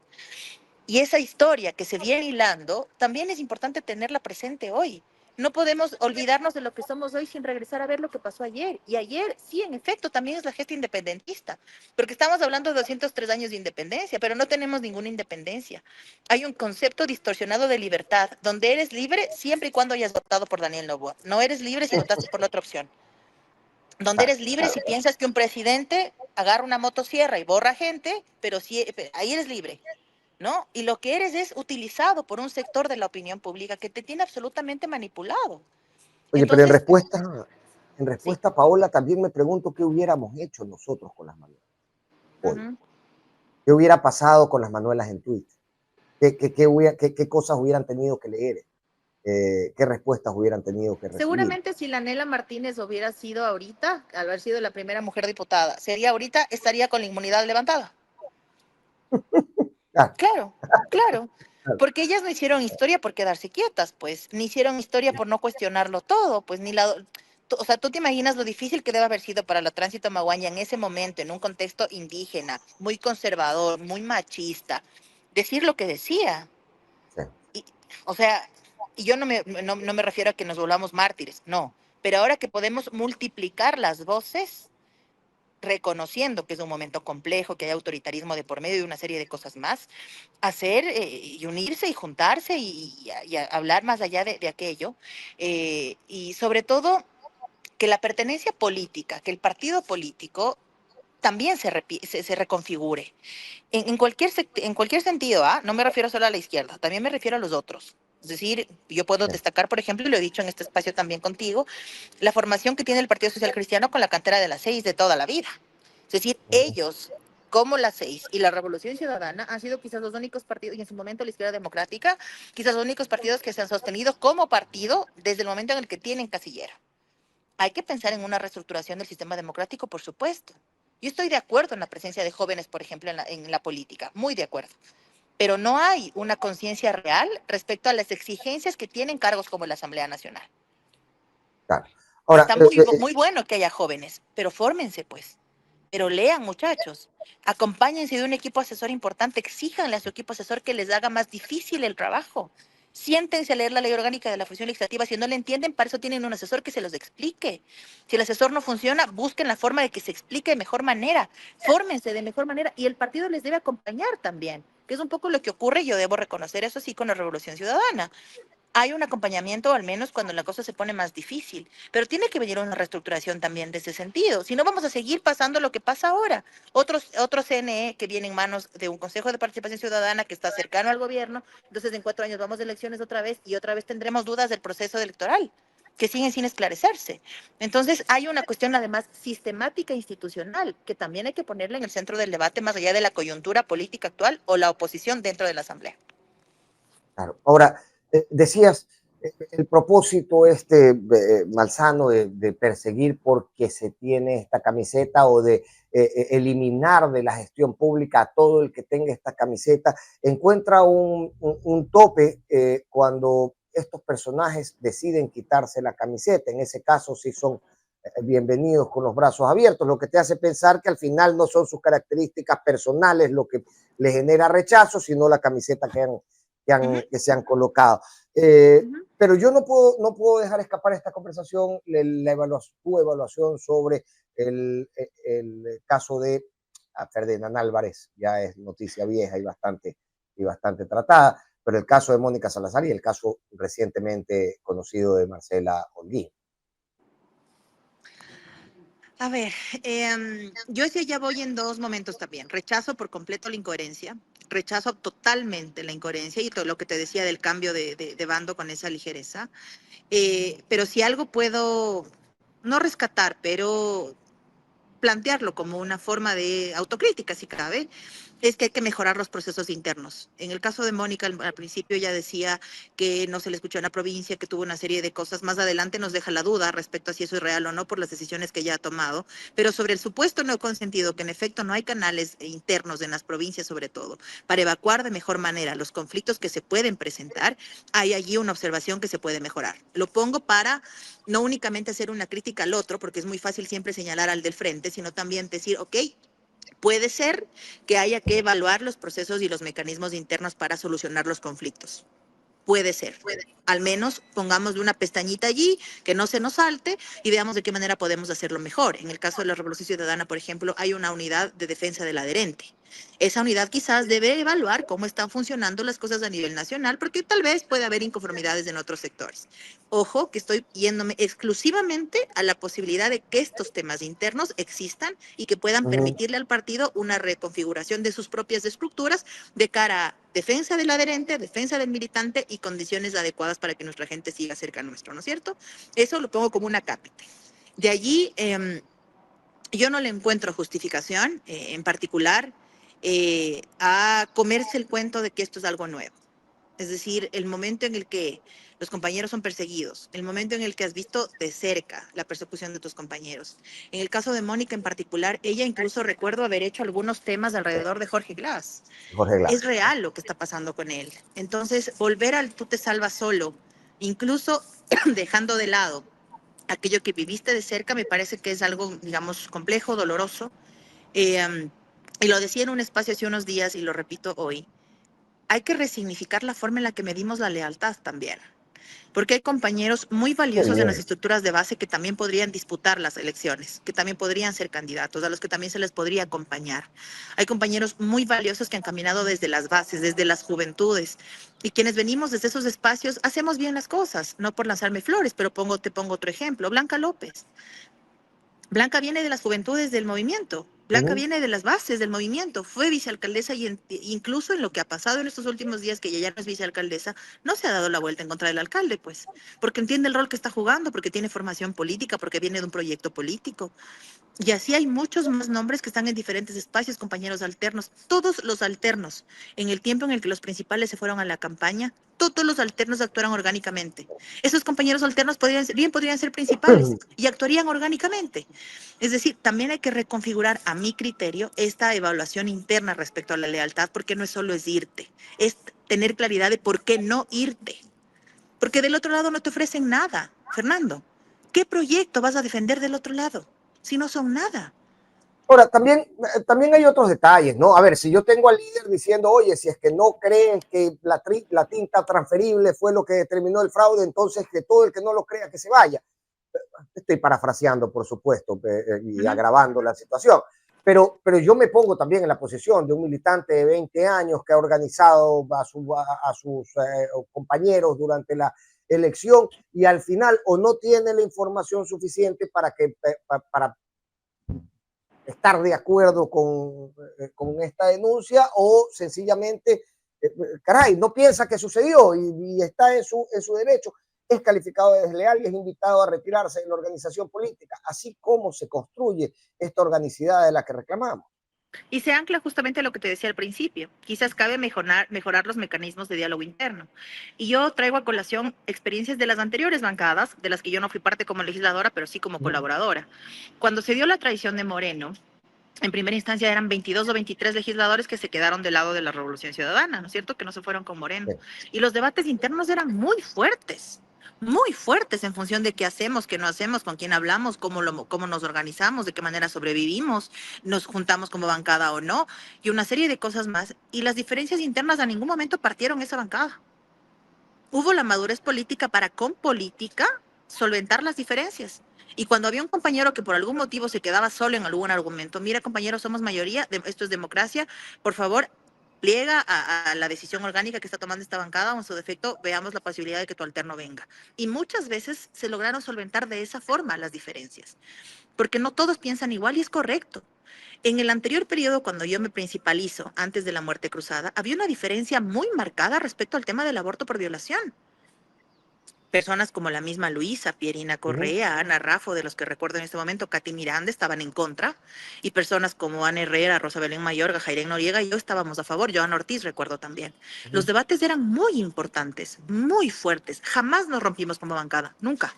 Y esa historia que se viene hilando, también es importante tenerla presente hoy. No podemos olvidarnos de lo que somos hoy sin regresar a ver lo que pasó ayer. Y ayer, sí, en efecto, también es la gesta independentista, porque estamos hablando de 203 años de independencia, pero no tenemos ninguna independencia. Hay un concepto distorsionado de libertad, donde eres libre siempre y cuando hayas votado por Daniel Noboa. No eres libre si votaste por la otra opción. Donde eres libre si piensas que un presidente agarra una motosierra y borra gente, pero sí, ahí eres libre. ¿No? Y lo que eres es utilizado por un sector de la opinión pública que te tiene absolutamente manipulado. Oye, pero Entonces, en sí. respuesta, Paola, también me pregunto qué hubiéramos hecho nosotros con las manuelas hoy. Uh-huh. ¿Qué hubiera pasado con las manuelas en Twitter? ¿Qué cosas hubieran tenido que leer? ¿Qué respuestas hubieran tenido que recibir? Seguramente si la Nela Martínez hubiera sido ahorita, al haber sido la primera mujer diputada, sería ahorita, estaría con la inmunidad levantada. Ah, Claro, claro. claro. Porque ellas no hicieron historia por quedarse quietas, pues, ni hicieron historia por no cuestionarlo todo, pues, ni la... O sea, tú te imaginas lo difícil que debe haber sido para la Tránsito Maguaña en ese momento, en un contexto indígena, muy conservador, muy machista, decir lo que decía. Sí. Y, o sea, y yo no me refiero a que nos volvamos mártires, no. Pero ahora que podemos multiplicar las voces, reconociendo que es un momento complejo, que hay autoritarismo de por medio y una serie de cosas más, hacer y unirse y juntarse y hablar más allá de aquello. Y sobre todo, que la pertenencia política, que el partido político también se reconfigure. En cualquier sentido, ¿ah? No me refiero solo a la izquierda, también me refiero a los otros. Es decir, yo puedo Sí. destacar, por ejemplo, y lo he dicho en este espacio también contigo, la formación que tiene el Partido Social Cristiano con la cantera de las 6 de toda la vida. Es decir, ellos, como las 6 y la Revolución Ciudadana, han sido quizás los únicos partidos, y en su momento la izquierda democrática, quizás los únicos partidos que se han sostenido como partido desde el momento en el que tienen casillera. Hay que pensar en una reestructuración del sistema democrático, por supuesto. Yo estoy de acuerdo en la presencia de jóvenes, por ejemplo, en la política, muy de acuerdo. Pero no hay una conciencia real respecto a las exigencias que tienen cargos como la Asamblea Nacional. Claro. Ahora, Está muy bueno que haya jóvenes, pero fórmense, pues. Pero lean, muchachos. Acompáñense de un equipo asesor importante. Exíjanle a su equipo asesor que les haga más difícil el trabajo. Siéntense a leer la ley orgánica de la función legislativa. Si no la entienden, para eso tienen un asesor que se los explique. Si el asesor no funciona, busquen la forma de que se explique de mejor manera. Fórmense de mejor manera y el partido les debe acompañar también, que es un poco lo que ocurre, yo debo reconocer eso sí, con la Revolución Ciudadana. hay un acompañamiento, al menos cuando la cosa se pone más difícil, pero tiene que venir una reestructuración también de ese sentido. Si no, vamos a seguir pasando lo que pasa ahora. Otro CNE que viene en manos de un Consejo de Participación Ciudadana que está cercano al gobierno, entonces en 4 años vamos de elecciones otra vez y otra vez tendremos dudas del proceso electoral que siguen sin esclarecerse. Entonces hay una cuestión además sistemática e institucional que también hay que ponerla en el centro del debate más allá de la coyuntura política actual o la oposición dentro de la Asamblea. Claro. Ahora, decías el propósito malsano de perseguir porque se tiene esta camiseta o de eliminar de la gestión pública a todo el que tenga esta camiseta, encuentra un tope cuando estos personajes deciden quitarse la camiseta. En ese caso sí son bienvenidos con los brazos abiertos, lo que te hace pensar que al final no son sus características personales lo que les genera rechazo, sino la camiseta que se han colocado. Pero yo no puedo dejar escapar esta conversación, tu evaluación sobre el caso de Ferdinand Álvarez, ya es noticia vieja y bastante tratada, pero el caso de Mónica Salazar y el caso recientemente conocido de Marcela Holguín. A ver, yo decía ya voy en 2 momentos también. Rechazo por completo la incoherencia, rechazo totalmente la incoherencia y todo lo que te decía del cambio de bando con esa ligereza. Pero si algo puedo, no rescatar, pero plantearlo como una forma de autocrítica, si cabe, es que hay que mejorar los procesos internos. En el caso de Mónica, al principio ya decía que no se le escuchó en la provincia, que tuvo una serie de cosas. Más adelante nos deja la duda respecto a si eso es real o no por las decisiones que ya ha tomado. Pero sobre el supuesto no consentido, que en efecto no hay canales internos en las provincias, sobre todo, para evacuar de mejor manera los conflictos que se pueden presentar, hay allí una observación que se puede mejorar. Lo pongo para no únicamente hacer una crítica al otro, porque es muy fácil siempre señalar al del frente, sino también decir, ok, puede ser que haya que evaluar los procesos y los mecanismos internos para solucionar los conflictos. Puede ser. Al menos pongamos una pestañita allí, que no se nos salte y veamos de qué manera podemos hacerlo mejor. En el caso de la Revolución Ciudadana, por ejemplo, hay una unidad de defensa del adherente. Esa unidad quizás debe evaluar cómo están funcionando las cosas a nivel nacional, porque tal vez puede haber inconformidades en otros sectores. Ojo, que estoy yéndome exclusivamente a la posibilidad de que estos temas internos existan y que puedan permitirle al partido una reconfiguración de sus propias estructuras de cara a defensa del adherente, defensa del militante y condiciones adecuadas para que nuestra gente siga cerca nuestro, ¿no es cierto? Eso lo pongo como una cápita. De allí, yo no le encuentro justificación, en particular, a comerse el cuento de que esto es algo nuevo. Es decir, el momento en el que los compañeros son perseguidos, el momento en el que has visto de cerca la persecución de tus compañeros. En el caso de Mónica en particular, ella incluso recuerdo haber hecho algunos temas alrededor de Jorge Glass. Jorge Glass. Es real lo que está pasando con él. Entonces, volver al tú te salvas solo, incluso dejando de lado aquello que viviste de cerca, me parece que es algo, digamos, complejo, doloroso. Y lo decía en un espacio hace unos días y lo repito hoy. Hay que resignificar la forma en la que medimos la lealtad también. Porque hay compañeros muy valiosos en las estructuras de base que también podrían disputar las elecciones, que también podrían ser candidatos, a los que también se les podría acompañar. Hay compañeros muy valiosos que han caminado desde las bases, desde las juventudes, y quienes venimos desde esos espacios hacemos bien las cosas, no por lanzarme flores, pero te pongo otro ejemplo, Blanca López. Blanca viene de las juventudes del movimiento. Blanca viene de las bases del movimiento, fue vicealcaldesa y incluso en lo que ha pasado en estos últimos días, que ella ya no es vicealcaldesa, no se ha dado la vuelta en contra del alcalde, pues, porque entiende el rol que está jugando, porque tiene formación política, porque viene de un proyecto político. Y así hay muchos más nombres que están en diferentes espacios, compañeros alternos, todos los alternos. En el tiempo en el que los principales se fueron a la campaña, todos los alternos actuaron orgánicamente. Esos compañeros alternos bien podrían ser principales y actuarían orgánicamente. Es decir, también hay que reconfigurar, a mi criterio, esta evaluación interna respecto a la lealtad, porque no es solo es irte, es tener claridad de por qué no irte. Porque del otro lado no te ofrecen nada, Fernando. ¿Qué proyecto vas a defender del otro lado? Si no son nada. Ahora, también hay otros detalles, ¿no? A ver, si yo tengo al líder diciendo, oye, si es que no creen que la tinta transferible fue lo que determinó el fraude, entonces que todo el que no lo crea que se vaya. Estoy parafraseando, por supuesto, y agravando la situación. pero yo me pongo también en la posición de un militante de 20 años que ha organizado a sus compañeros durante la elección y al final o no tiene la información suficiente para estar de acuerdo con esta denuncia o sencillamente, caray, no piensa que sucedió y está en su derecho, es calificado de desleal y es invitado a retirarse de la organización política, así como se construye esta organicidad de la que reclamamos. Y se ancla justamente a lo que te decía al principio. Quizás cabe mejorar los mecanismos de diálogo interno. Y yo traigo a colación experiencias de las anteriores bancadas, de las que yo no fui parte como legisladora, pero sí como colaboradora. Cuando se dio la traición de Moreno, en primera instancia eran 22 o 23 legisladores que se quedaron del lado de la Revolución Ciudadana, ¿no es cierto? Que no se fueron con Moreno. Sí. Y los debates internos eran muy fuertes en función de qué hacemos, qué no hacemos, con quién hablamos, cómo nos organizamos, de qué manera sobrevivimos, nos juntamos como bancada o no, y una serie de cosas más. Y las diferencias internas a ningún momento partieron esa bancada. Hubo la madurez política para con política solventar las diferencias. Y cuando había un compañero que por algún motivo se quedaba solo en algún argumento, mira compañero, somos mayoría, esto es democracia, por favor, pliega a la decisión orgánica que está tomando esta bancada o en su defecto veamos la posibilidad de que tu alterno venga. Y muchas veces se lograron solventar de esa forma las diferencias, porque no todos piensan igual y es correcto. En el anterior periodo, cuando yo me principalizo, antes de la muerte cruzada, había una diferencia muy marcada respecto al tema del aborto por violación. Personas como la misma Luisa, Pierina Correa, Ana Raffo, de los que recuerdo en este momento, Katy Miranda, estaban en contra, y personas como Ana Herrera, Rosa Belén Mayorga, Jairén Noriega y yo estábamos a favor, Joana Ortiz recuerdo también. Los debates eran muy importantes, muy fuertes, jamás nos rompimos como bancada, nunca.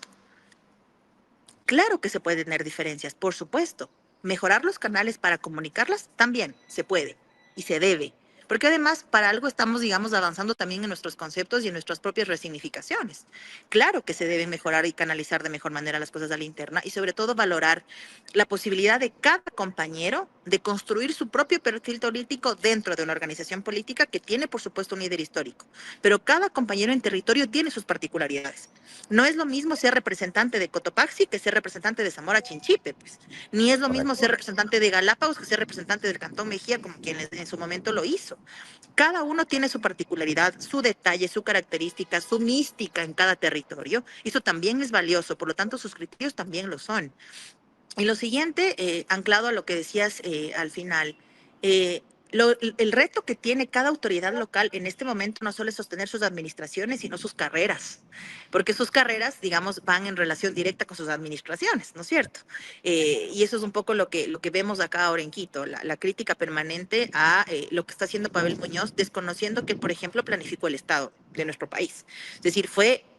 Claro que se puede tener diferencias, por supuesto. Mejorar los canales para comunicarlas también se puede y se debe. Porque además para algo estamos, digamos, avanzando también en nuestros conceptos y en nuestras propias resignificaciones. Claro que se debe mejorar y canalizar de mejor manera las cosas a la interna y sobre todo valorar la posibilidad de cada compañero de construir su propio perfil político dentro de una organización política que tiene, por supuesto, un líder histórico. Pero cada compañero en territorio tiene sus particularidades. No es lo mismo ser representante de Cotopaxi que ser representante de Zamora Chinchipe, pues. Ni es lo mismo Correcto. ser representante de Galápagos que ser representante del Cantón Mejía, como quien en su momento lo hizo. Cada uno tiene su particularidad, su detalle, su característica, su mística en cada territorio. Y eso también es valioso, por lo tanto sus criterios también lo son. Y lo siguiente, anclado a lo que decías al final, eh, el reto que tiene cada autoridad local en este momento no solo es sostener sus administraciones, sino sus carreras, porque sus carreras, digamos, van en relación directa con sus administraciones, ¿no es cierto? Y eso es un poco lo que vemos acá ahora en Quito, la crítica permanente a lo que está haciendo Pavel Muñoz, desconociendo que, por ejemplo, planificó el Estado de nuestro país. Es decir,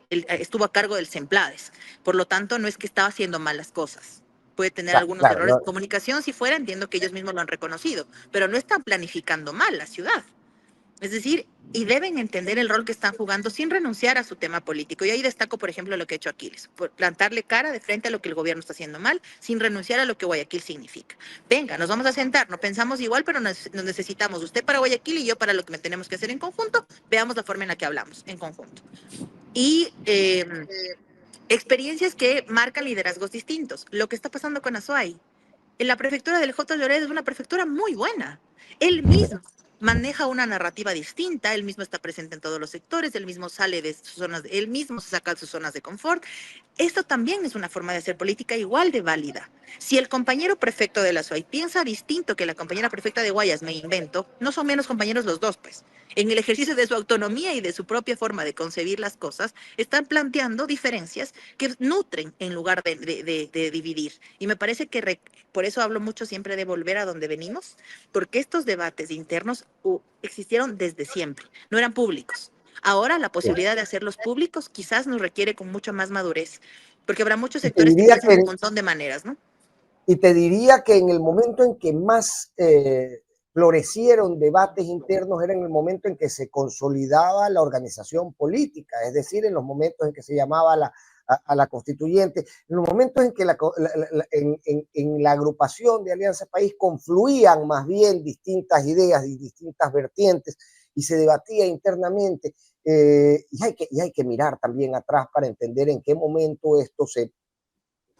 estuvo a cargo del CEMPLADES, por lo tanto, no es que estaba haciendo malas cosas. Puede tener algunos Claro, errores de no, comunicación, si fuera, entiendo que ellos mismos lo han reconocido, pero no están planificando mal la ciudad. Es decir, y deben entender el rol que están jugando sin renunciar a su tema político. Y ahí destaco, por ejemplo, lo que ha hecho Aquiles, plantarle cara de frente a lo que el gobierno está haciendo mal, sin renunciar a lo que Guayaquil significa. Venga, nos vamos a sentar, no pensamos igual, pero nos necesitamos usted para Guayaquil y yo para lo que tenemos que hacer en conjunto, veamos la forma en la que hablamos en conjunto. Y experiencias que marcan liderazgos distintos. Lo que está pasando con Azuay. En la prefectura del J. Lloret es una prefectura muy buena. Él mismo maneja una narrativa distinta, él mismo está presente en todos los sectores, él mismo sale de sus zonas, él mismo se saca de sus zonas de confort. Esto también es una forma de hacer política igual de válida. Si el compañero prefecto de la SUAY piensa distinto que la compañera prefecta de Guayas, me invento, no son menos compañeros los dos, pues. En el ejercicio de su autonomía y de su propia forma de concebir las cosas, están planteando diferencias que nutren en lugar de dividir. Y me parece que por eso hablo mucho siempre de volver a donde venimos, porque estos debates internos existieron desde siempre, no eran públicos. Ahora la posibilidad de hacerlos públicos quizás nos requiere con mucha más madurez, porque habrá muchos y te sectores que diría piensan que de un montón de maneras, ¿no? Y te diría que en el momento en que más florecieron debates internos era en el momento en que se consolidaba la organización política, es decir, en los momentos en que se llamaba a la constituyente, en los momentos en que en la agrupación de Alianza País confluían más bien distintas ideas y distintas vertientes y se debatía internamente. Y hay que mirar también atrás para entender en qué momento esto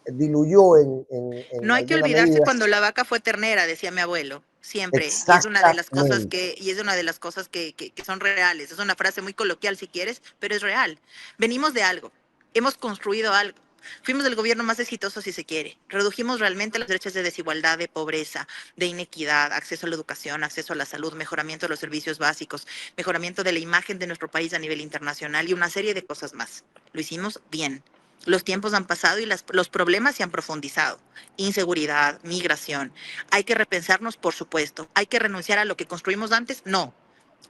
diluyó No en hay que alguna olvidarse medida. cuando la vaca fue ternera, decía mi abuelo, siempre. Y es una de las cosas Exactamente. que son reales. Es una frase muy coloquial si quieres, pero es real. Venimos de algo, hemos construido algo. Fuimos el gobierno más exitoso si se quiere. Redujimos realmente las brechas de desigualdad, de pobreza, de inequidad, acceso a la educación, acceso a la salud, mejoramiento de los servicios básicos, mejoramiento de la imagen de nuestro país a nivel internacional y una serie de cosas más. Lo hicimos bien. Los tiempos han pasado y los problemas se han profundizado. Inseguridad, migración. Hay que repensarnos, por supuesto. ¿Hay que renunciar a lo que construimos antes? No.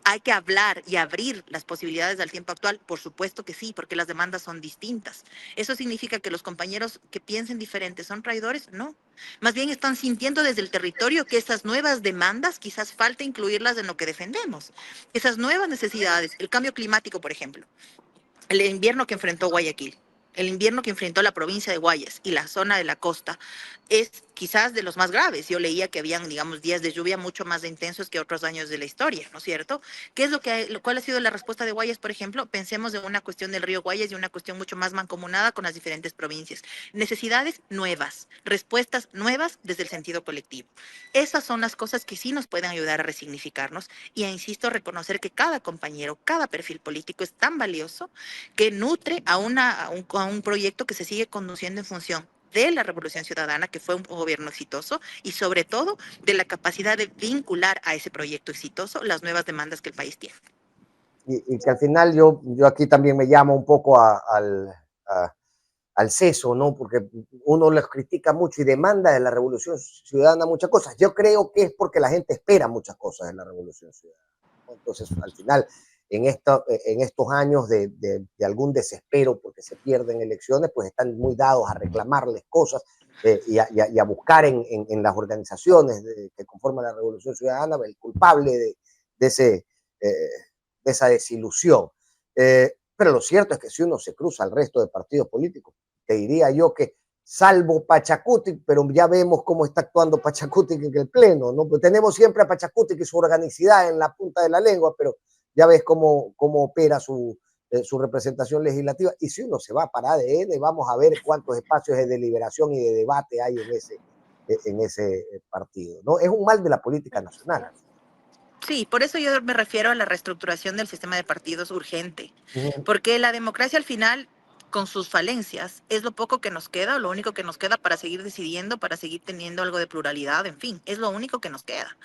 ¿Hay que hablar y abrir las posibilidades del tiempo actual? Por supuesto que sí, porque las demandas son distintas. ¿Eso significa que los compañeros que piensen diferente son traidores? No. Más bien están sintiendo desde el territorio que esas nuevas demandas quizás falta incluirlas en lo que defendemos. Esas nuevas necesidades, el cambio climático, por ejemplo, el invierno que enfrentó Guayaquil, el invierno que enfrentó la provincia de Guayas y la zona de la costa es quizás de los más graves. Yo leía que habían, digamos, días de lluvia mucho más intensos que otros años de la historia, ¿no es cierto? ¿Qué es cuál ha sido la respuesta de Guayas, por ejemplo? Pensemos en una cuestión del río Guayas y una cuestión mucho más mancomunada con las diferentes provincias. Necesidades nuevas, respuestas nuevas desde el sentido colectivo. Esas son las cosas que sí nos pueden ayudar a resignificarnos y a, insisto, reconocer que cada compañero, cada perfil político es tan valioso que nutre a un proyecto que se sigue conduciendo en función de la Revolución Ciudadana, que fue un gobierno exitoso, y sobre todo de la capacidad de vincular a ese proyecto exitoso las nuevas demandas que el país tiene. Y que al final yo aquí también me llamo un poco al seso, ¿no? Porque uno les critica mucho y demanda de la Revolución Ciudadana muchas cosas. Yo creo que es porque la gente espera muchas cosas de la Revolución Ciudadana. Entonces, al final, en estos años de algún desespero porque se pierden elecciones, pues están muy dados a reclamarles cosas y a buscar en las organizaciones que conforman la Revolución Ciudadana el culpable de, ese, de esa desilusión. Pero lo cierto es que si uno se cruza al resto de partidos políticos, te diría yo que salvo Pachacutic, pero ya vemos cómo está actuando Pachacutic en el Pleno, ¿no? Pues tenemos siempre a Pachacutic y su organicidad en la punta de la lengua, pero ya ves cómo opera su representación legislativa. Y si uno se va para ADN, vamos a ver cuántos espacios de deliberación y de debate hay en ese partido, ¿no? Es un mal de la política nacional. Sí, por eso yo me refiero a la reestructuración del sistema de partidos urgente, Uh -huh. porque la democracia al final, con sus falencias, es lo poco que nos queda, o lo único que nos queda para seguir decidiendo, para seguir teniendo algo de pluralidad, en fin, es lo único que nos queda.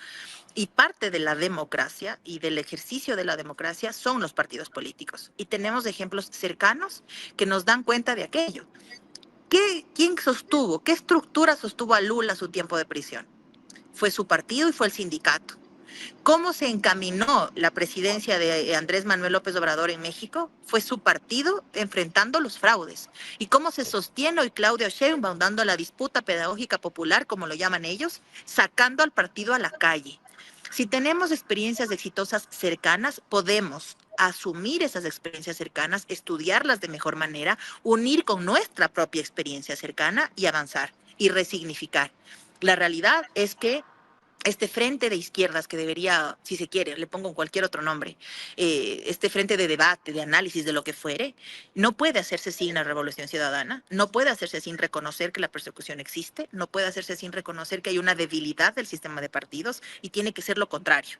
Y parte de la democracia y del ejercicio de la democracia son los partidos políticos. Y tenemos ejemplos cercanos que nos dan cuenta de aquello. ¿Quién sostuvo, qué estructura sostuvo a Lula su tiempo de prisión? Fue su partido y fue el sindicato. ¿Cómo se encaminó la presidencia de Andrés Manuel López Obrador en México? Fue su partido enfrentando los fraudes. ¿Y cómo se sostiene hoy Claudia Sheinbaum dando la disputa pedagógica popular, como lo llaman ellos, sacando al partido a la calle? Si tenemos experiencias exitosas cercanas, podemos asumir esas experiencias cercanas, estudiarlas de mejor manera, unir con nuestra propia experiencia cercana y avanzar y resignificar. La realidad es que este frente de izquierdas que debería, si se quiere, le pongo cualquier otro nombre, este frente de debate, de análisis de lo que fuere, no puede hacerse sin la revolución ciudadana, no puede hacerse sin reconocer que la persecución existe, no puede hacerse sin reconocer que hay una debilidad del sistema de partidos y tiene que ser lo contrario.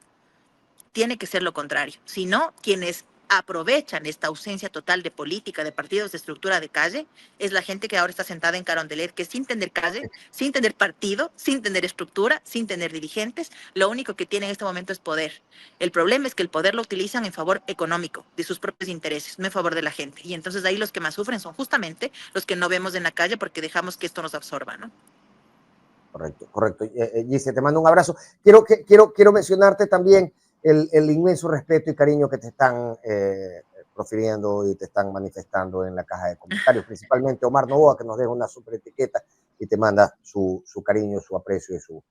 Tiene que ser lo contrario. Si no, quienes aprovechan esta ausencia total de política, de partidos, de estructura de calle, es la gente que ahora está sentada en Carondelet, que sin tener calle, sin tener partido, sin tener estructura, sin tener dirigentes, lo único que tiene en este momento es poder. El problema es que el poder lo utilizan en favor económico, de sus propios intereses, no en favor de la gente. Y entonces ahí los que más sufren son justamente los que no vemos en la calle porque dejamos que esto nos absorba, ¿no? Correcto, correcto. Gise, te mando un abrazo. Quiero mencionarte también el inmenso respeto y cariño que te están profiriendo y te están manifestando en la caja de comentarios, principalmente Omar Novoa, que nos deja una super etiqueta y te manda su cariño, su aprecio y su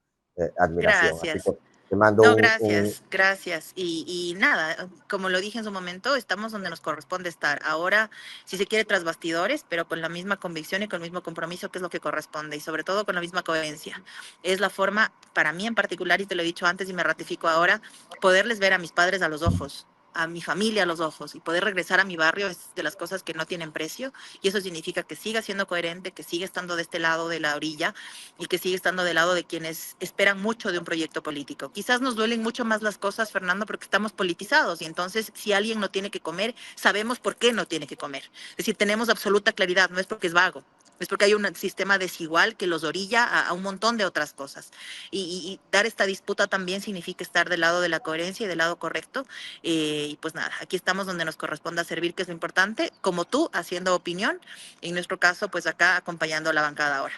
admiración. Así Gracias. que te mando No, gracias, gracias. Y nada, como lo dije en su momento, estamos donde nos corresponde estar. Ahora, si se quiere, tras bastidores, pero con la misma convicción y con el mismo compromiso que es lo que corresponde y sobre todo con la misma coherencia. Es la forma, para mí en particular, y te lo he dicho antes y me ratifico ahora, poderles ver a mis padres a los ojos, a mi familia a los ojos y poder regresar a mi barrio es de las cosas que no tienen precio, y eso significa que siga siendo coherente, que siga estando de este lado de la orilla y que sigue estando del lado de quienes esperan mucho de un proyecto político. Quizás nos duelen mucho más las cosas, Fernando, porque estamos politizados y entonces si alguien no tiene que comer, sabemos por qué no tiene que comer. Es decir, tenemos absoluta claridad, no es porque es vago, es porque hay un sistema desigual que los orilla a un montón de otras cosas. Y dar esta disputa también significa estar del lado de la coherencia y del lado correcto. Y pues nada, aquí estamos donde nos corresponda servir, que es lo importante, como tú, haciendo opinión, en nuestro caso, pues acá acompañando a la bancada ahora.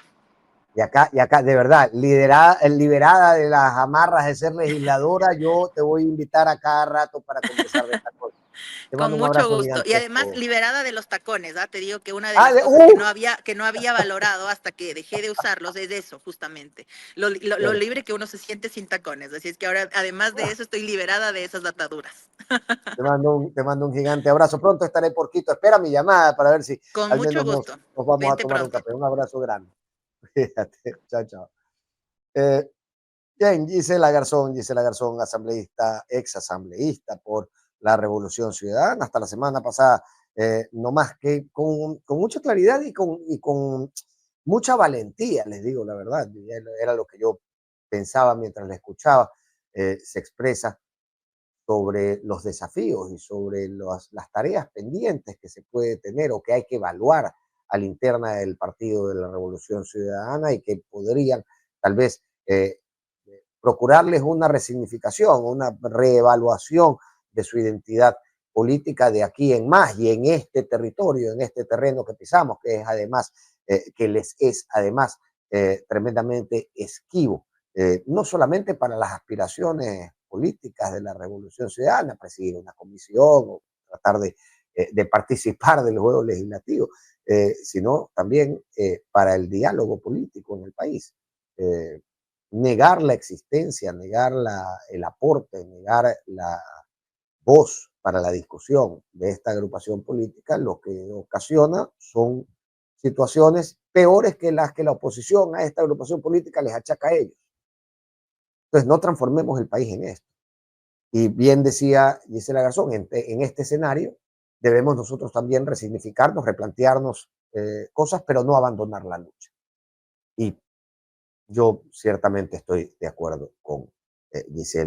Y acá, de verdad, liberada de las amarras de ser legisladora, yo te voy a invitar a cada rato para conversar de esta cosa. Te Con mando un mucho abrazo gusto. Y además gigantesco. liberada de los tacones, ¿ah? Te digo que una de Ah, las de, cosas que no había valorado hasta que dejé de usarlos es eso, justamente. Lo libre que uno se siente sin tacones. Así es que ahora, además de eso, estoy liberada de esas ataduras. te mando un gigante abrazo. Pronto estaré por Quito. Espera mi llamada para ver si Con al mucho menos gusto. nos vamos a Vente tomar un pronto. café. Un abrazo grande. Fíjate. Chao, chao. Eh, Bien, Gisela Garzón, asambleísta, ex asambleísta por la Revolución Ciudadana, hasta la semana pasada, no más que con mucha claridad y con mucha valentía, les digo la verdad, era lo que yo pensaba mientras la escuchaba, se expresa sobre los desafíos y sobre las tareas pendientes que se puede tener o que hay que evaluar a la interna del Partido de la Revolución Ciudadana y que podrían tal vez procurarles una resignificación, una reevaluación de su identidad política de aquí en más y en este territorio, en este terreno que pisamos, que es además, que les es además tremendamente esquivo, no solamente para las aspiraciones políticas de la Revolución Ciudadana, presidir una comisión o tratar de participar del juego legislativo, sino también para el diálogo político en el país. Negar la existencia, negar el aporte, negar la voz para la discusión de esta agrupación política, lo que ocasiona son situaciones peores que las que la oposición a esta agrupación política les achaca a ellos. Entonces, no transformemos el país en esto. Y bien decía Gisela Garzón, en este escenario debemos nosotros también resignificarnos, replantearnos cosas, pero no abandonar la lucha. Y yo ciertamente estoy de acuerdo con Gisela.